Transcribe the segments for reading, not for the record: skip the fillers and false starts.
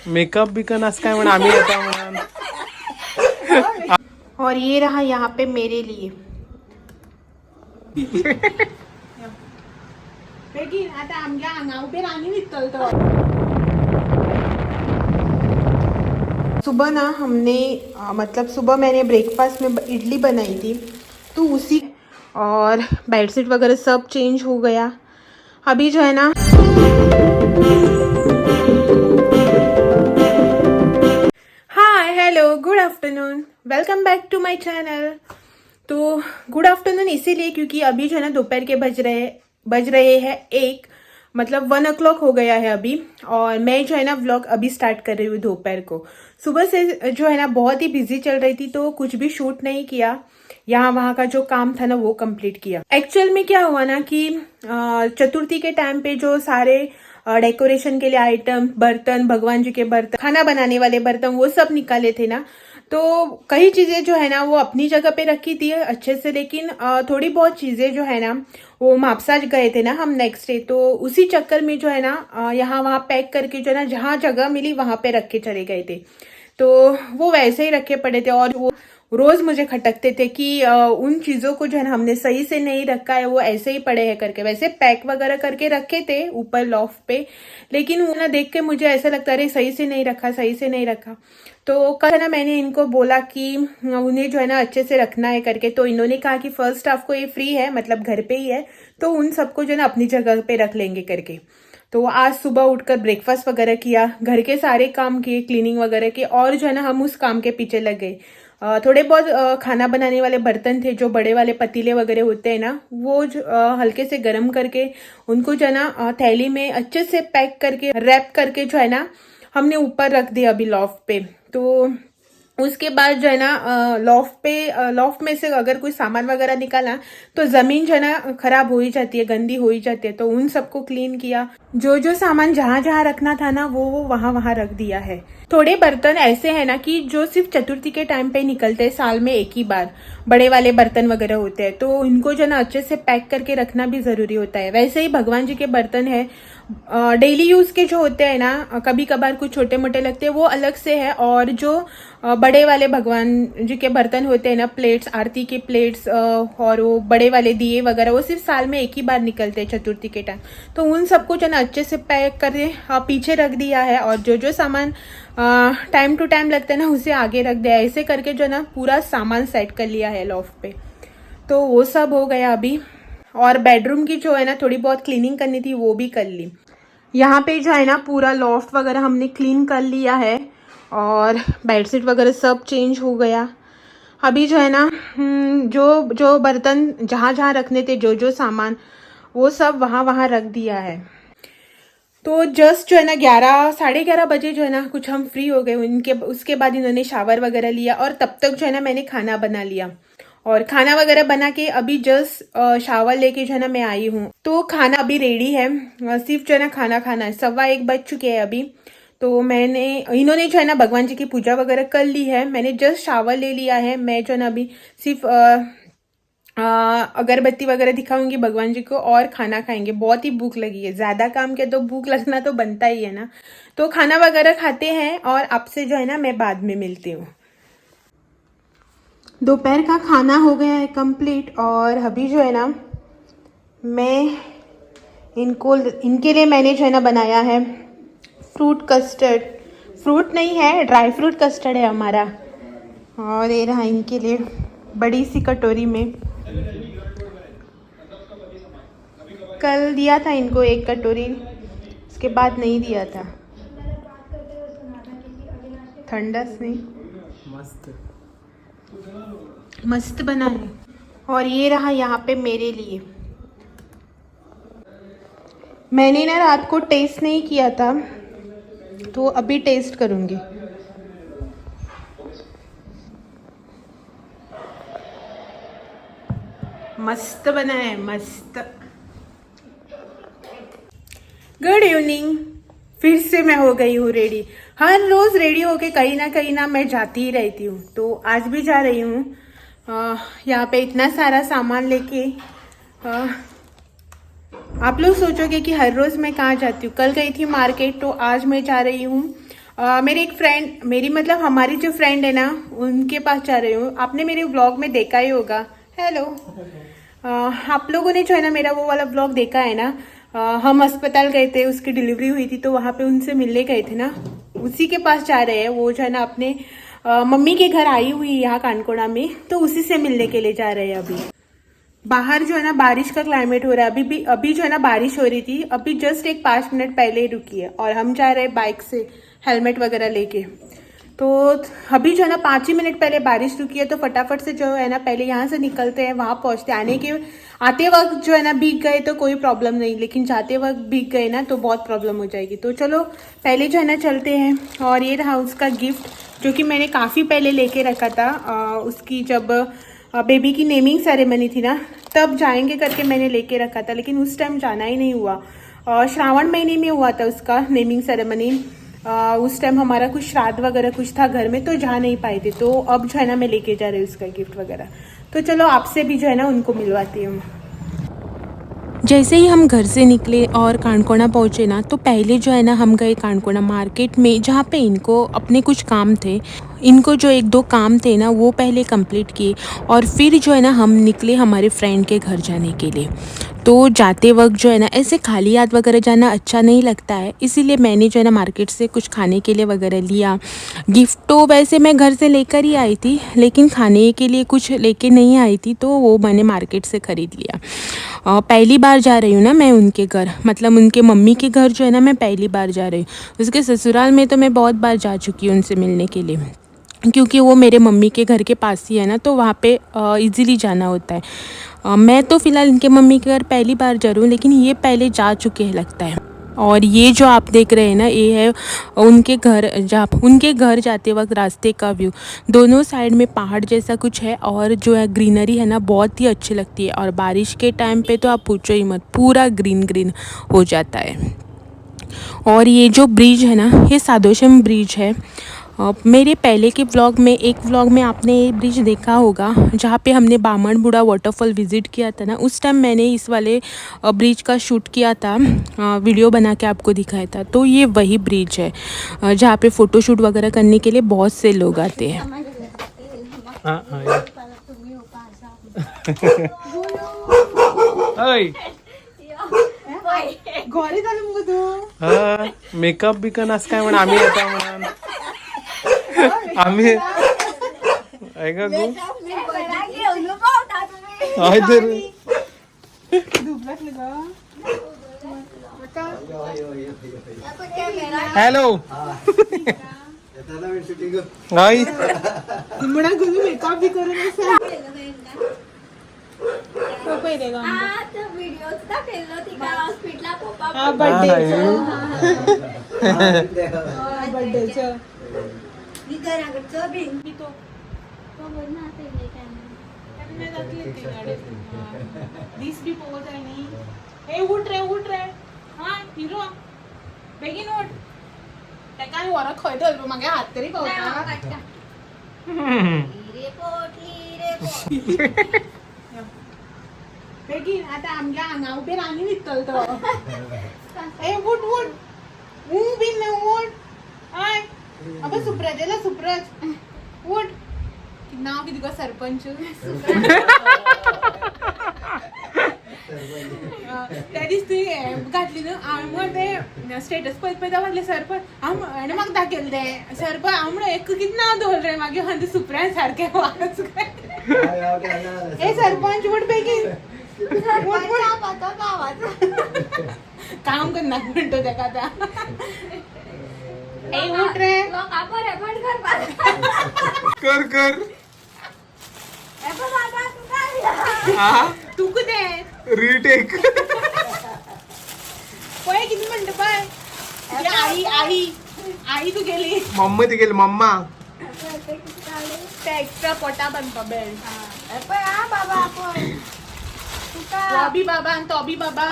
Makeup बिकन असं काय म्हणून आम्ही येतो म्हणून. और ये रहा यहाँ पे मेरे लिए. आता आमच्या अंगावर पे राणी निकलतो. सुबह ना हमने मतलब सुबह मैंने ब्रेकफास्ट में इडली बनाई थी, तो उसी और बेडशीट वगैरह सब चेंज हो गया. अभी जो है ना hi hello good afternoon, welcome back to my channel. तो गुड आफ्टरनून इसीलिए क्योंकि अभी जो है ना दोपहर के बज रहे हैं 1, मतलब 1 o'clock हो गया है अभी. और मैं जो है ना व्लॉग अभी स्टार्ट कर रही हूँ दोपहर को. सुबह से जो है ना बहुत ही बिजी चल रही थी, तो कुछ भी शूट नहीं किया. यहाँ वहाँ का जो काम था ना वो कंप्लीट किया. एक्चुअल में क्या हुआ ना कि चतुर्थी के टाइम पे जो सारे डेकोरेशन के लिए आइटम, बर्तन, भगवान जी के बर्तन, खाना बनाने वाले बर्तन, वो सब निकाले थे ना, तो कई चीजें जो है ना वो अपनी जगह पे रखी थी अच्छे से, लेकिन थोड़ी बहुत चीजें जो है ना वो मापसा गए थे ना हम नेक्स्ट डे, तो उसी चक्कर में जो है ना यहाँ वहाँ पैक करके जो है ना जहाँ जगह मिली वहां पे रख के चले गए थे. तो वो वैसे ही रखे पड़े थे और वो रोज मुझे खटकते थे कि उन चीजों को जो है ना हमने सही से नहीं रखा है, वो ऐसे ही पड़े हैं करके. वैसे पैक वगैरह करके रखे थे ऊपर लॉफ्ट पे, लेकिन वो ना देख के मुझे ऐसा लगता है सही से नहीं रखा, सही से नहीं रखा. तो कल ना मैंने इनको बोला कि उन्हें जो है ना अच्छे से रखना है करके, तो इन्होंने कहा कि फर्स्ट हाफ को ये फ्री है, मतलब घर पे ही है, तो उन सबको जो है ना अपनी जगह पे रख लेंगे करके. तो आज सुबह उठकर ब्रेकफास्ट वगैरह किया, घर के सारे काम किए, क्लीनिंग वगैरह की, और जो है ना हम उस काम के पीछे लग गए. थोड़े बहुत खाना बनाने वाले बर्तन थे, जो बड़े वाले पतीले वगैरह होते हैं ना, वो हल्के से गर्म करके उनको जो है ना थैली में अच्छे से पैक करके रैप करके जो है ना हमने ऊपर रख दिया अभी लॉफ्ट पे. तो उसके बाद जो है ना लॉफ्ट में से अगर कोई सामान वगैरह निकाला तो जमीन जो है ना खराब हो ही जाती है, गंदी हो ही जाती है. तो उन सबको क्लीन किया, जो सामान जहाँ जहाँ रखना था ना वो वहाँ रख दिया है. थोड़े बर्तन ऐसे हैं ना कि जो सिर्फ चतुर्थी के टाइम पे निकलते हैं, साल में एक ही बार बड़े वाले बर्तन वगैरह होते हैं, तो इनको जो है ना अच्छे से पैक करके रखना भी जरूरी होता है. वैसे ही भगवान जी के बर्तन है, डेली यूज के जो होते हैं ना, कभी कभार कुछ छोटे मोटे लगते हैं, वो अलग से है. और जो बड़े वाले भगवान जी के बर्तन होते हैं ना, प्लेट्स, आरती के प्लेट्स और वो बड़े वाले दिए वगैरह, वो सिर्फ साल में एक ही बार निकलते हैं चतुर्थी के टाइम. तो उन सबको जो ना अच्छे से पैक करके पीछे रख दिया है, और जो सामान टाइम टू टाइम लगता है ना उसे आगे रख दिया. ऐसे करके जो ना पूरा सामान सेट कर लिया है लॉफ्ट पे. तो वो सब हो गया अभी. और बेडरूम की जो है ना थोड़ी बहुत क्लीनिंग करनी थी, वो भी कर ली. यहाँ पे जो है ना पूरा लॉफ्ट वगैरह हमने क्लीन कर लिया है, और बेडशीट वगैरह सब चेंज हो गया. अभी जो है ना जो बर्तन जहाँ जहाँ रखने थे, जो सामान, वो सब वहाँ रख दिया है. तो जस्ट जो है ना 11-11:30 बजे जो है ना कुछ हम फ्री हो गए. उसके बाद इन्होंने शावर वगैरह लिया, और तब तक जो है ना मैंने खाना बना लिया. और खाना वगैरह बना के अभी जस्ट शावर लेके जो है ना मैं आई हूँ. तो खाना अभी रेडी है, सिर्फ जो है ना खाना खाना है. 1:15 बज चुके हैं अभी. तो इन्होंने जो है ना भगवान जी की पूजा वगैरह कर ली है, मैंने जस्ट शावर ले लिया है. मैं जो है ना अभी सिर्फ अगरबत्ती वगैरह दिखाऊंगी भगवान जी को, और खाना खाएंगे. बहुत ही भूख लगी है, ज्यादा काम किया तो भूख लगना तो बनता ही है ना. तो खाना वगैरह खाते हैं, और आपसे जो है ना मैं बाद में मिलती हूँ. दोपहर का खाना हो गया है कंप्लीट, और अभी जो है ना मैं इनके लिए मैंने जो है ना बनाया है फ्रूट कस्टर्ड. फ्रूट नहीं है, ड्राई फ्रूट कस्टर्ड है हमारा. और ये रहा इनके लिए बड़ी सी कटोरी में. कल दिया था इनको एक कटोरी, उसके बाद नहीं दिया था. ठंडस नहीं, मस्त बना है. और ये रहा यहाँ पे मेरे लिए. मैंने ना रात को टेस्ट नहीं किया था, तो अभी टेस्ट करूंगी. मस्त बना है, मस्त. Good evening. फिर से मैं हो गई हूँ रेडी. हर रोज रेडी होके कहीं ना मैं जाती ही रहती हूँ, तो आज भी जा रही हूँ. यहाँ पे इतना सारा सामान लेके. आप लोग सोचोगे कि हर रोज मैं कहाँ जाती हूँ. कल गई थी मार्केट, तो आज मैं जा रही हूँ मेरी एक फ्रेंड, मेरी मतलब हमारी जो फ्रेंड है ना, उनके पास जा रही हूँ। आपने मेरे व्लॉग में देखा ही होगा। हेलो। आप लोगों ने जो है ना मेरा वो वाला व्लॉग देखा है ना, हम अस्पताल गए थे, उसकी डिलीवरी हुई थी तो वहाँ पे उनसे मिलने गए थे ना, उसी के पास जा रहे हैं। वो जो है ना अपने मम्मी के घर आई हुई है यहाँ कानकोड़ा में, तो उसी से मिलने के लिए जा रहे हैं। अभी बाहर जो है ना बारिश का क्लाइमेट हो रहा है, अभी जो है ना बारिश हो रही थी, अभी जस्ट एक 5 मिनट पहले ही रुकी है और हम जा रहे हैं बाइक से हेलमेट वगैरह लेके। तो अभी जो है ना 5 ही मिनट पहले बारिश रुकी है, तो फटाफट से जो है ना पहले यहाँ से निकलते हैं, वहाँ पहुँचते। आते वक्त जो है ना भीग गए तो कोई प्रॉब्लम नहीं, लेकिन जाते वक्त भीग गए ना तो बहुत प्रॉब्लम हो जाएगी। तो चलो पहले जो है ना चलते हैं। और ये रहा उसका गिफ्ट जो कि मैंने काफ़ी पहले लेके रखा था। उसकी जब बेबी की नेमिंग सेरेमनी थी ना, तब जाएंगे करके मैंने लेके रखा था, लेकिन उस टाइम जाना ही नहीं हुआ। श्रावण महीने में हुआ था उसका नेमिंग सेरेमनी। उस टाइम हमारा कुछ श्राद्ध वगैरह कुछ था घर में, तो जा नहीं पाए थे। तो अब जो है ना मैं लेके जा रही हूँ उसका गिफ्ट वगैरह। तो चलो आपसे भी जो है ना उनको मिलवाती हूँ। जैसे ही हम घर से निकले और कानकोड़ा पहुँचे ना, तो पहले जो है ना हम गए कानकोड़ा मार्केट में, जहाँ पे इनको अपने कुछ काम थे। इनको जो 1-2 काम थे ना वो पहले कंप्लीट किए और फिर जो है ना हम निकले हमारे फ्रेंड के घर जाने के लिए। तो जाते वक्त जो है ना ऐसे खाली हाथ वगैरह जाना अच्छा नहीं लगता है, इसीलिए मैंने जो है ना मार्केट से कुछ खाने के लिए वगैरह लिया। गिफ्ट तो वैसे मैं घर से लेकर ही आई थी, लेकिन खाने के लिए कुछ लेके नहीं आई थी, तो वो मैंने मार्केट से ख़रीद लिया। पहली बार जा रही हूँ ना मैं उनके घर, मतलब उनके मम्मी के घर जो है ना मैं पहली बार जा रही हूँ। उसके ससुराल में तो मैं बहुत बार जा चुकी हूँ उनसे मिलने के लिए, क्योंकि वो मेरे मम्मी के घर के पास ही है ना, तो वहाँ पे इजीली जाना होता है। मैं तो फ़िलहाल इनके मम्मी के घर पहली बार जा रही हूँ, लेकिन ये पहले जा चुके हैं लगता है। और ये जो आप देख रहे हैं ना, ये है उनके घर जाते वक्त रास्ते का व्यू। दोनों साइड में पहाड़ जैसा कुछ है और जो है ग्रीनरी है ना बहुत ही अच्छी लगती है। और बारिश के टाइम पे तो आप पूछो ही मत, पूरा ग्रीन ग्रीन हो जाता है। और ये जो ब्रिज है ना, ये सादोशम ब्रिज है। मेरे पहले के एक व्लॉग में आपने ये ब्रिज देखा होगा, जहाँ पे हमने बामणबुड़ा वाटरफॉल विज़िट किया था ना, उस टाइम मैंने इस वाले ब्रिज का शूट किया था, वीडियो बना के आपको दिखाया था। तो ये वही ब्रिज है जहाँ पे फ़ोटोशूट वगैरह करने के लिए बहुत से लोग आते हैं। मेकअप बिकन असं काय म्हणा आम्ही येतो म्हणा आम्ही ऐका गो हॅलो हाय म्हणा गुरु मेकअप भी करून उठ रे हा हिरो बेगीन उठ त्या काय वर खय धरलो मागे हात तरी पावता बेगीन आता आमच्या अंगा उभे राणी निघतल तो ए उठ उठ बिन न उठ आय अब सुप्रज उठ नाव किती का सरपंच त्या दिवशी घातली ना मग ते स्टेटस पळत वाटले सरपंच आणि मग दाखल दे सरपंच आमणं एक किती नाव धोल रे मागे म्हणते सुप्रिया सारखे वाच ए सरपंच उठ बेगीन काम करणार म्हणतो त्या का ए उठ रे कर तू कुठे रिटेक होय किती म्हणतो पाय आई तू गेली मम्मा ती गेली मम्मा त्या एक्स्ट्रा पोटा बनतो बेल्ट बॉबी बाबा आणि टॉबी बाबा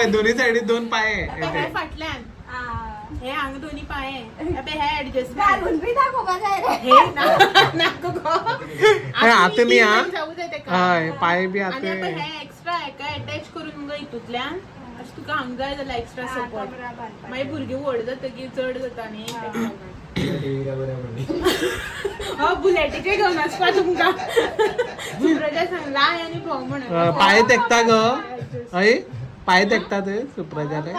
दोन्ही साईड 2 पाय आहे फाटल्यान हे अंग दोन्ही पाय हे ऍडजस्ट आता मी पाय बी आता हे एक्स्ट्रा आहे का अटॅच करून मग इथूतल्यान आज तुका हांगा जाय जाल्यार एक्स्ट्रा सपोर्ट मागीर भुरगीं व्हड जाता की चड जाता न्ही बुलेटीचे घेवन वचपा तुमकां सुप्रजा सांगला आनी भोंव म्हणून पांय तेकता ग हय पांय तेकता ते सुप्रजाले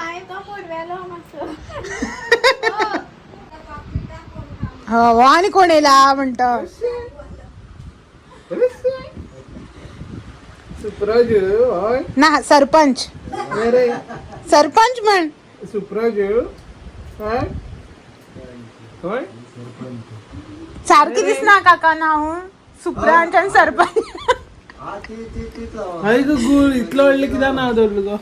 हो आनी कोण येला म्हणटा सुप्रज हय ना सरपंच रे सरपंच म्हण सुप्रज हय हय सारखी दिसना काका नाव सुप्रांच आणि सरपंच हय ग गुळ इतलो व्हडलें कित्याक नांव दवरलो गो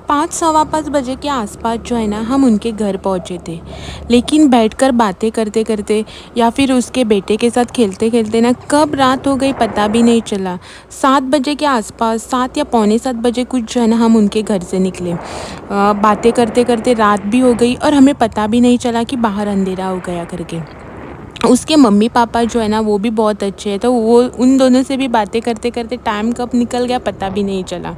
5-5:15 बजे के आसपास जो है ना हम उनके घर पहुंचे थे, लेकिन बैठकर बातें करते करते या फिर उसके बेटे के साथ खेलते खेलते ना कब रात हो गई पता भी नहीं चला। 7 बजे के आसपास 7 या पौने 7 बजे कुछ जो है ना हम उनके घर से निकले। बातें करते करते रात भी हो गई और हमें पता भी नहीं चला कि बाहर अंधेरा हो गया करके। उसके मम्मी पापा जो है ना वो भी बहुत अच्छे हैं, तो वो उन दोनों से भी बातें करते करते टाइम कब निकल गया पता भी नहीं चला।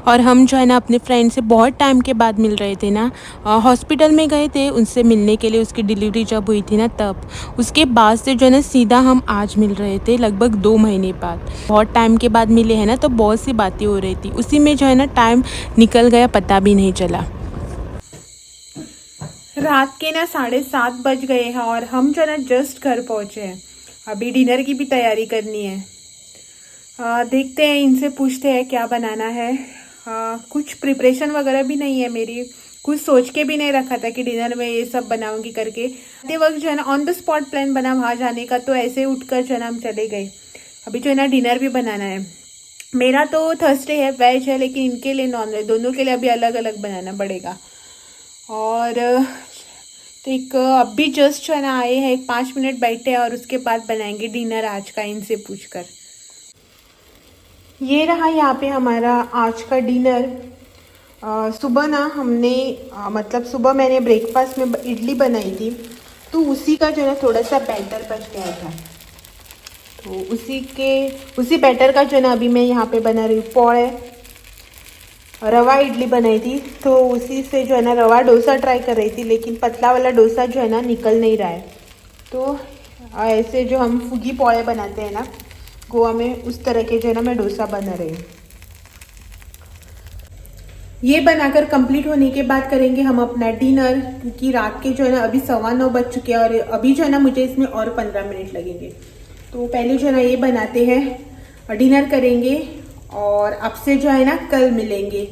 और हम जो है ना अपने फ्रेंड से बहुत टाइम के बाद मिल रहे थे ना, हॉस्पिटल में गए थे उनसे मिलने के लिए, उसकी डिलीवरी जब हुई थी ना तब। उसके बाद से जो है ना सीधा हम आज मिल रहे थे लगभग 2 महीने बाद। बहुत टाइम के बाद मिले हैं ना तो बहुत सी बातें हो रही थी, उसी में जो है ना टाइम निकल गया पता भी नहीं चला। रात के ना 7:30 बज गए हैं और हम जो है ना जस्ट घर पहुंचे हैं। अभी डिनर की भी तैयारी करनी है। देखते हैं, इनसे पूछते हैं क्या बनाना है। कुछ प्रिपरेशन वगैरह भी नहीं है मेरी, कुछ सोच के भी नहीं रखा था कि डिनर में ये सब बनाऊंगी करके। आते वक्त जो है ना ऑन द स्पॉट प्लान बना वहाँ जाने का, तो ऐसे उठकर जो है ना हम चले गए। अभी जो है ना डिनर भी बनाना है। मेरा तो थर्सडे है, वेज है, लेकिन इनके लिए नॉन वेज, दोनों के लिए अभी अलग अलग बनाना पड़ेगा। और एक अभी जस्ट जो है ना आए हैं, 5 मिनट बैठे हैं और उसके बाद बनाएंगे डिनर आज का इनसे पूछकर। ये रहा यहाँ पे हमारा आज का डिनर। सुबह ना हमने मतलब सुबह मैंने ब्रेकफास्ट में इडली बनाई थी, तो उसी का जो है ना थोड़ा सा बैटर बच गया था, तो उसी बैटर का जो है ना अभी मैं यहाँ पे बना रही हूँ पोहे। रवा इडली बनाई थी, तो उसी से जो है ना रवा डोसा ट्राई कर रही थी, लेकिन पतला वाला डोसा जो है ना निकल नहीं रहा है। तो ऐसे जो हम फुगी पोहे बनाते हैं ना गोवा में, उस तरह के जो है ना मैं डोसा बना रही हूँ। ये बनाकर कंप्लीट होने के बाद करेंगे हम अपना डिनर, क्योंकि रात के जो है ना अभी 9:15 बज चुके हैं और अभी जो है ना मुझे इसमें और 15 मिनट लगेंगे। तो पहले जो है ना ये बनाते हैं, डिनर करेंगे और आपसे जो है ना कल मिलेंगे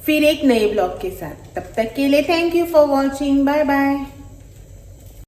फिर एक नए ब्लॉग के साथ। तब तक के लिए thank you for watching, bye bye.